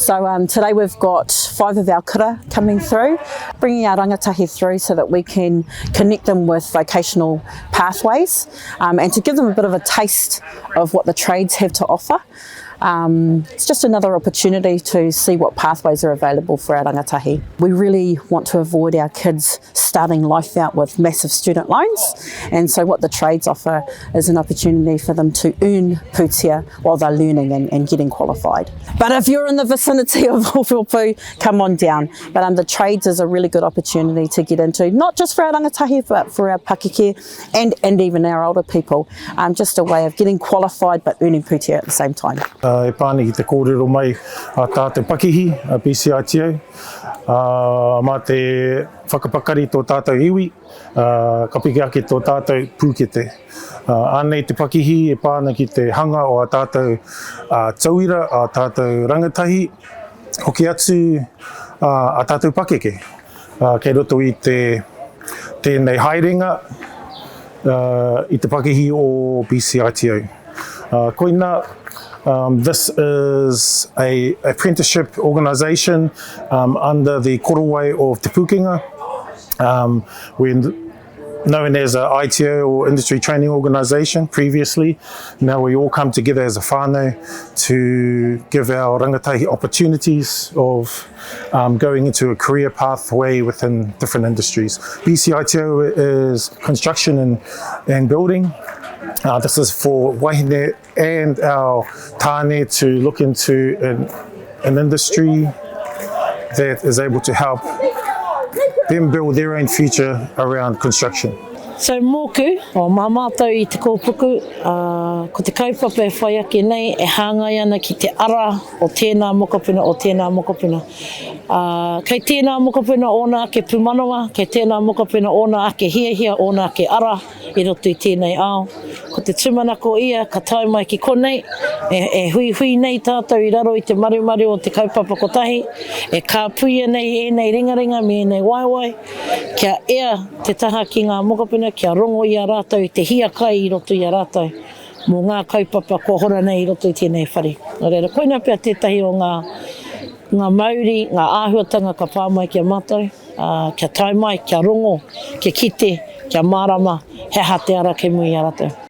So today we've got 5 of our kura coming through, bringing our rangatahi through so that we can connect them with vocational pathways and to give them a bit of a taste of what the trades have to offer. It's just another opportunity to see what pathways are available for our rangatahi. We really want to avoid our kids starting life out with massive student loans, and so what the trades offer is an opportunity for them to earn pūtea while they're learning and getting qualified. But if you're in the vicinity of Ōwhiopū, come on down. But the trades is a really good opportunity to get into, not just for our rangatahi, but for our pakeke and even our older people. Just a way of getting qualified but earning pūtea at the same time. E pāne ki te kōrero mai a tātou pakihi, a PCITO, mā te whakapakari tō tātou iwi, ka piki ake tō tātou pūkete. Ānei te pakihi e pāna ki te hanga o a tātou tauira, a tātou rangatahi, hoki atu a tātou pakeke. Kei roto i tēnei haerenga i te pakihi o PCITO. Koina, this is an apprenticeship organisation under the korowai of Te Pūkenga. We're known as an ITO or Industry Training Organisation previously. Now we all come together as a whānau to give our rangatahi opportunities of going into a career pathway within different industries. BCITO is construction and building. This is for wahine and our tāne to look into an industry that is able to help them build their own future around construction. So mōku, o mā mātou i te kōpuku, ko te kaupapa e whai ake nei, e hāngai ana ki te ara o tēnā mokopuna. Kei tēnā mokopuna ona ake pumanawa, kei tēnā mokopuna ona ake hiahia, ona ake ara, i roto i tēnei ao. Ko te tumanako ia, ka tai mai ki konei, e hui nei tātou i raro i te maru o te kaupapa kotahi, e kāpuia nei e nei ringaringa me e nei waiwai, kia ea te taha ki ngā mokopuna, kia rongo i a rātou i te hiakai i roto i a rātou, mō ngā kaupapa kua hora nei i roto i tēnei whare. Reira, koina pia tētahi o ngā Māori, ngā āhuatanga ka pāmai kia mātou, kia tai mai, kia rongo, kia kite, kia mārama, he ha te ara ke mui a rātou.